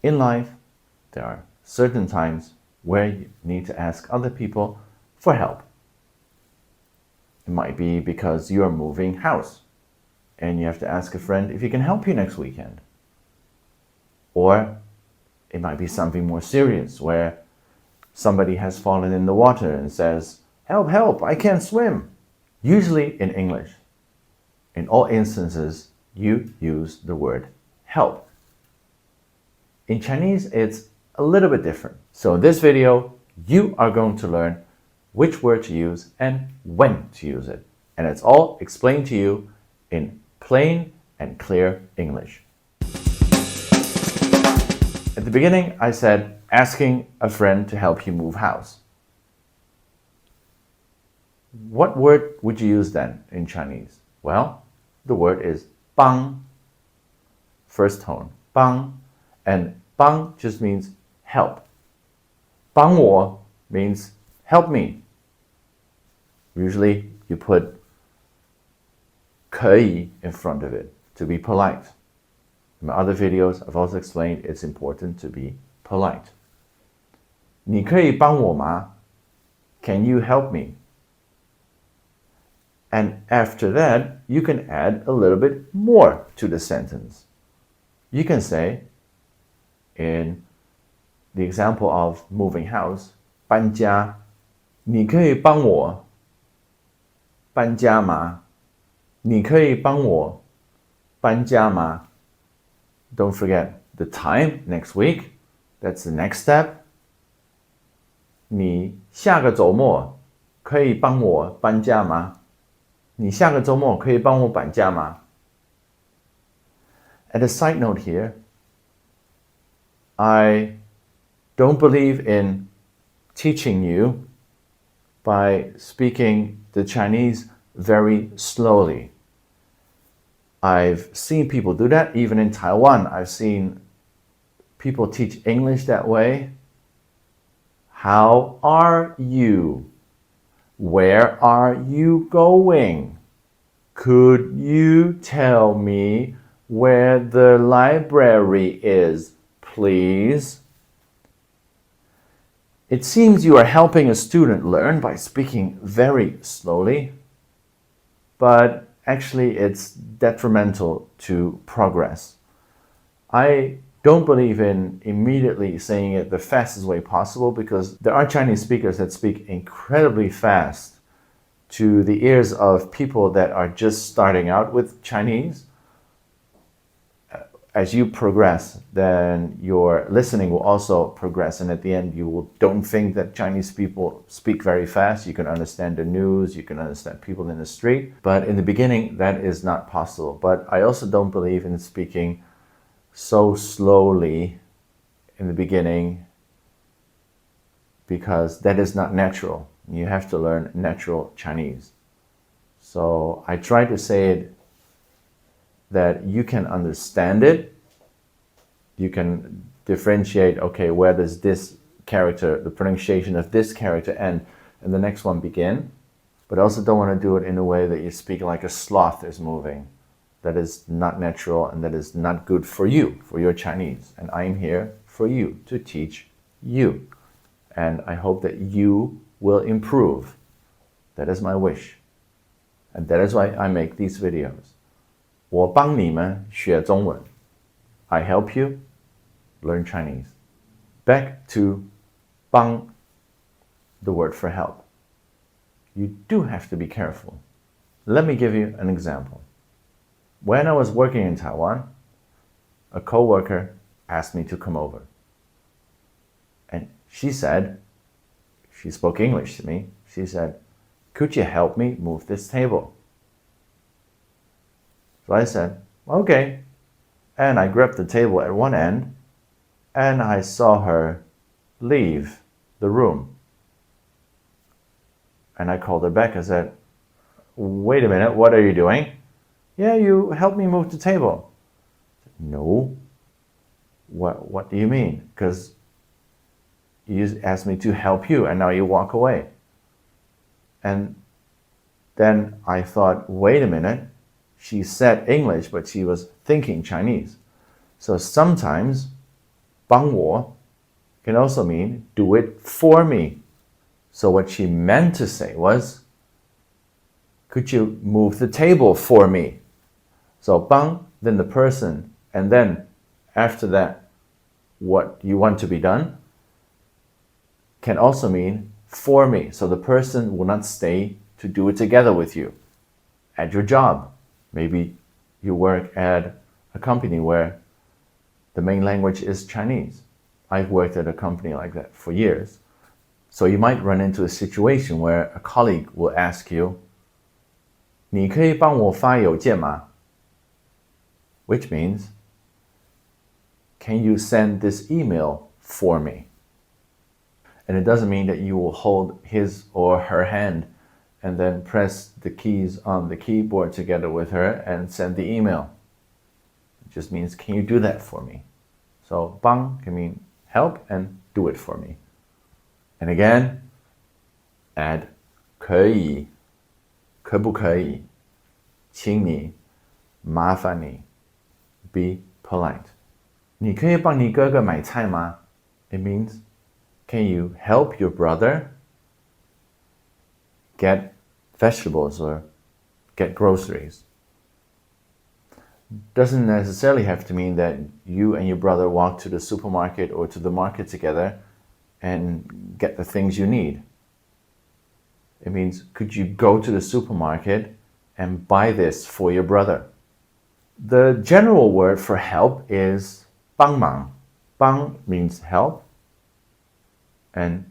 In life, there are certain times where you need to ask other people for help. It might be because you are moving house and you have to ask a friend if he can help you next weekend. Or it might be something more serious where somebody has fallen in the water and says, "Help, help, I can't swim." Usually in English, in all instances, you use the word help. In Chinese, it's a little bit different. So in this video, you are going to learn which word to use and when to use it. And it's all explained to you in plain and clear English. At the beginning, I said asking a friend to help you move house. What word would you use then in Chinese? Well, the word is 帮. First tone, 帮. And 帮 just means help. 帮我 means help me. Usually you put 可以 in front of it to be polite. In my other videos, I've also explained it's important to be polite. 你可以帮我吗? Can you help me? And after that, you can add a little bit more to the sentence. You can say, in the example of moving house, 搬家,你可以帮我搬家吗? 你可以帮我搬家吗? Don't forget the time next week. That's the next step. 你下个周末可以帮我搬家吗? 你下个周末可以帮我搬家吗? And a side note here, I don't believe in teaching you by speaking the Chinese very slowly. I've seen people do that. Even in Taiwan, I've seen people teach English that way. How are you? Where are you going? Could you tell me where the library is, please? It seems you are helping a student learn by speaking very slowly, but actually it's detrimental to progress. I don't believe in immediately saying it the fastest way possible because there are Chinese speakers that speak incredibly fast to the ears of people that are just starting out with Chinese. As you progress, then your listening will also progress, and at the end don't think that Chinese people speak very fast. You can understand the news, you can understand people in the street, but in the beginning that is not possible. But I also don't believe in speaking so slowly in the beginning because that is not natural. You have to learn natural Chinese. So I try to say it that you can understand it. You can differentiate, okay, where does this character, the pronunciation of this character end and the next one begin? But I also don't want to do it in a way that you speak like a sloth is moving. That is not natural and that is not good for you, for your Chinese. And I'm here for you, to teach you. And I hope that you will improve. That is my wish. And that is why I make these videos. 我帮你们学中文. I help you learn Chinese. Back to 帮, the word for help. You do have to be careful. Let me give you an example. When I was working in Taiwan, a coworker asked me to come over. And she said, she spoke English to me. She said, "Could you help me move this table?" So I said, "Okay." And I grabbed the table at one end and I saw her leave the room. And I called her back and said, "Wait a minute, what are you doing?" "Yeah, you helped me move the table." "No. What do you mean? Because you asked me to help you and now you walk away." And then I thought, wait a minute. She said English, but she was thinking Chinese. So sometimes 帮我 can also mean do it for me. So what she meant to say was, could you move the table for me? So 帮, then the person, and then after that, what you want to be done can also mean for me. So the person will not stay to do it together with you. At your job, maybe you work at a company where the main language is Chinese. I've worked at a company like that for years. So you might run into a situation where a colleague will ask you, 你可以帮我发邮件吗? Which means, can you send this email for me? And it doesn't mean that you will hold his or her hand and then press the keys on the keyboard together with her and send the email. It just means, can you do that for me? So 帮 can mean help and do it for me. And again, add 可以, 可不可以, 请你, 麻烦你, be polite. 你可以帮你哥哥买菜吗? It means, can you help your brother get vegetables or get groceries? Doesn't necessarily have to mean that you and your brother walk to the supermarket or to the market together and get the things you need. It means, could you go to the supermarket and buy this for your brother? The general word for help is 帮忙. 帮 means help, and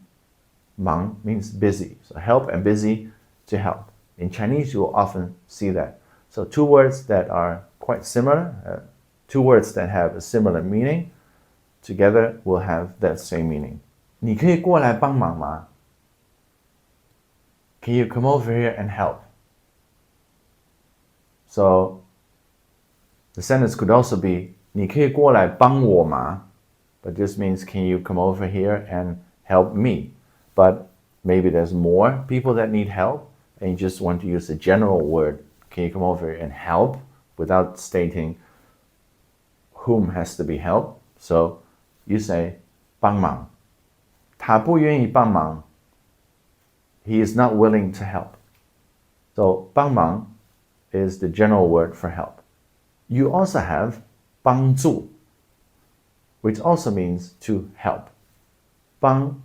忙 means busy. So help and busy to help. In Chinese, you will often see that. So two words that are quite similar, two words that have a similar meaning, together will have that same meaning. 你可以过来帮忙吗? Can you come over here and help? So the sentence could also be 你可以过来帮我吗? But this means, can you come over here and help me? But maybe there's more people that need help and you just want to use a general word. Can you come over here and help without stating whom has to be helped? So you say 帮忙. 他不愿意帮忙. He is not willing to help. So 帮忙 is the general word for help. You also have 帮助, which also means to help. 帮,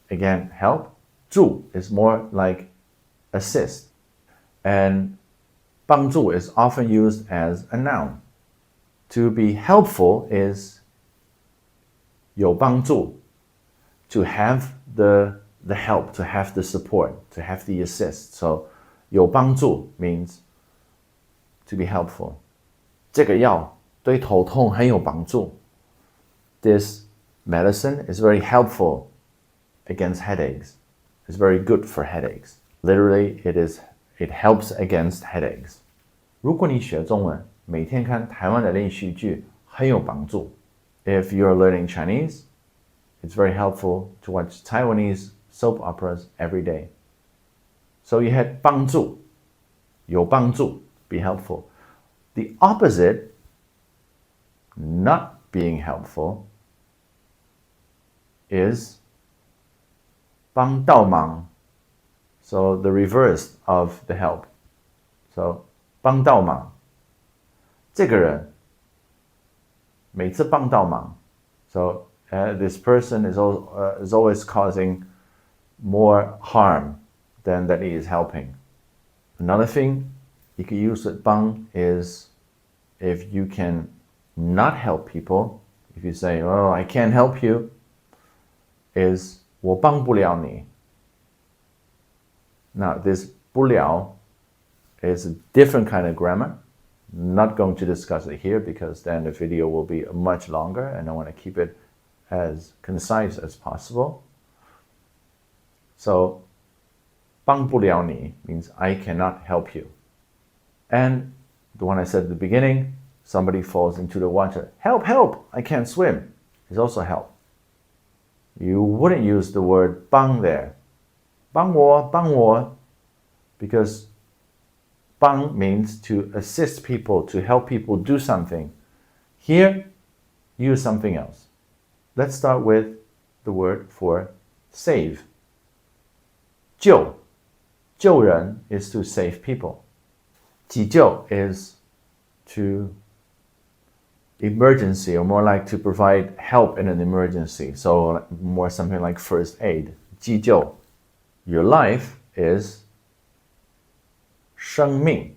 again, help. 助 is more like assist. And 帮助 is often used as a noun. To be helpful is 有帮助. To have the help, to have the support, to have the assist. So 有帮助 means to be helpful. 这个药对头痛很有帮助. This medicine is very helpful against headaches. It's very good for headaches. Literally, it helps against headaches. 如果你学中文，每天看台湾的连续剧很有帮助. If you're learning Chinese, it's very helpful to watch Taiwanese soap operas every day. So you had 帮助, 有帮助, be helpful. The opposite, not being helpful, is 帮倒忙. So the reverse of the help. So 帮倒忙. 这个人每次帮倒忙. So this person is always causing more harm than that he is helping. Another thing you can use with 帮 is if you can not help people. If you say, oh, I can't help you, is 我帮不了你. Now, this 不了 is a different kind of grammar. Not going to discuss it here because then the video will be much longer and I want to keep it as concise as possible. So, 帮不了你 means I cannot help you. And the one I said at the beginning, somebody falls into the water. Help, help, I can't swim, is also help. You wouldn't use the word 帮 there. 帮我, because 帮 means to assist people, to help people do something. Here, use something else. let's start with the word for save. 救人 is to save people. 急救 is to emergency, or more like to provide help in an emergency. So more something like first aid. 急救. Your life is 生命.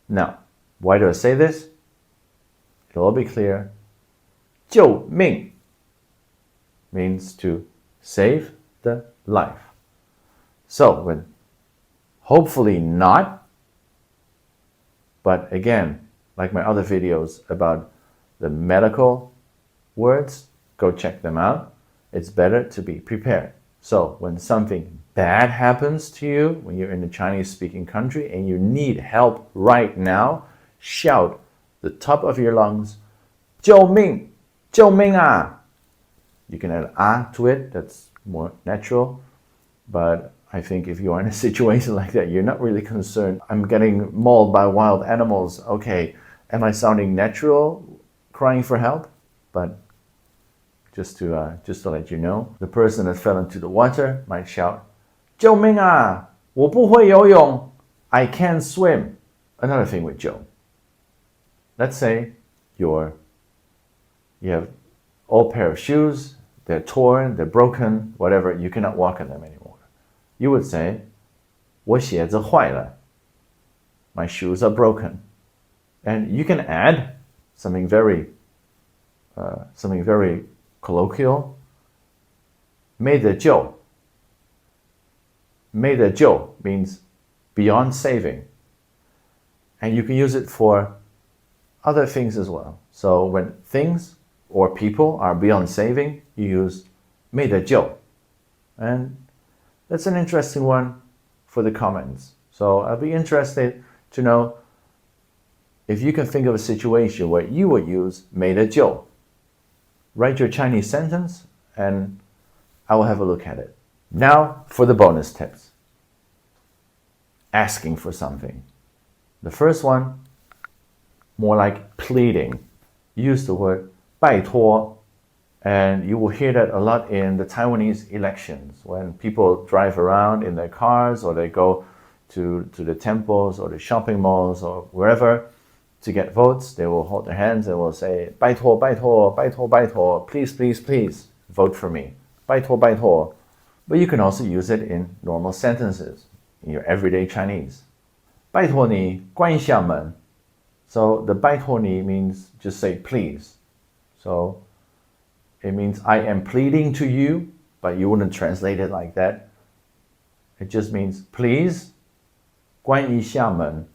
Now, why do I say this? It'll all be clear. 救命 means to save the life. So when hopefully not, but again, like my other videos about the medical words, go check them out. It's better to be prepared. So when something bad happens to you, when you're in a Chinese-speaking country and you need help right now, shout the top of your lungs, 救命! 救命啊! You can add ah to it, that's more natural. But I think if you are in a situation like that, you're not really concerned. I'm getting mauled by wild animals. Okay, am I sounding natural crying for help? But just to let you know, the person that fell into the water might shout, 救命啊! 我不会游泳! I can't swim. Another thing with 救. Let's say you have old pair of shoes, they're torn, they're broken, whatever, you cannot walk in them anymore. You would say, 我鞋子坏了. My shoes are broken. And you can add something very colloquial. 没得救. 没得救 means beyond saving. And you can use it for other things as well. So when things or people are beyond saving, you use 没得救. And that's an interesting one for the comments. So I'll be interested to know if you can think of a situation where you would use 没得救. Write your Chinese sentence and I will have a look at it. Now for the bonus tips. Asking for something. The first one, more like pleading. Use the word 拜托. And you will hear that a lot in the Taiwanese elections when people drive around in their cars or they go to the temples or the shopping malls or wherever to get votes. They will hold their hands and will say 拜托拜托拜托拜托 please please please vote for me 拜托拜托. But you can also use it in normal sentences in your everyday Chinese. 拜托你关一下门. So the 拜托你 means just say please. So it means I am pleading to you, but you wouldn't translate it like that. It just means please 关一下门.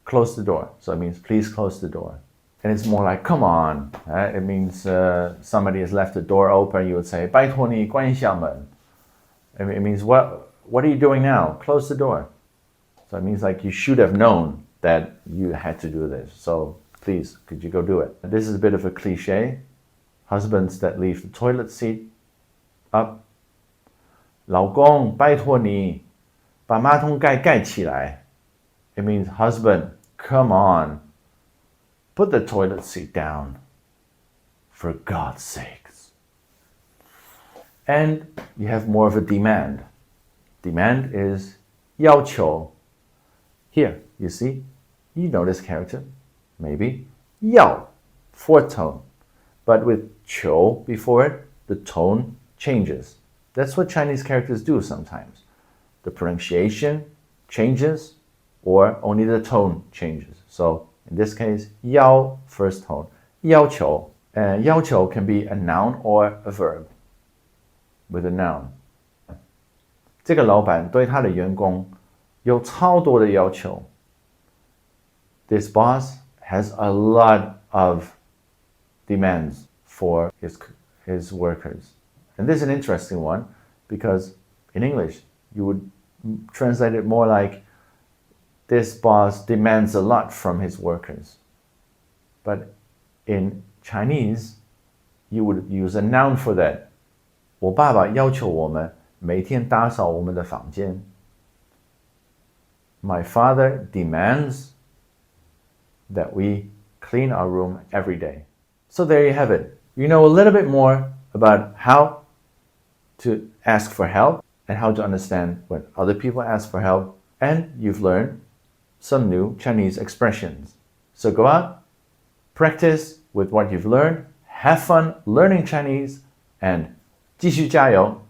Close the door. So it means please close the door. And it's more like come on. It means somebody has left the door open. You would say 拜托你关一下门. It means what are you doing now? Close the door. So it means like you should have known that you had to do this. So please, could you go do it? This is a bit of a cliche. Husbands that leave the toilet seat up. 老公，拜托你把马桶盖盖起来. It means husband, come on. Put the toilet seat down. For God's sakes. And you have more of a demand. Demand is 要求. Here, you see, you know this character. Maybe 要, fourth tone. But with 求 before it, the tone changes. That's what Chinese characters do sometimes. The pronunciation changes or only the tone changes. So in this case, 要 first tone, 要求. And 要求 can be a noun or a verb with a noun. 这个老板对他的员工有超多的要求. This boss has a lot of demands for his workers. And this is an interesting one because in English, you would translate it more like this boss demands a lot from his workers. But in Chinese, you would use a noun for that. 我爸爸要求我们每天打扫我们的房间. My father demands that we clean our room every day. So there you have it. You know a little bit more about how to ask for help and how to understand when other people ask for help, and you've learned some new Chinese expressions. So go out, practice with what you've learned, have fun learning Chinese, and 继续加油!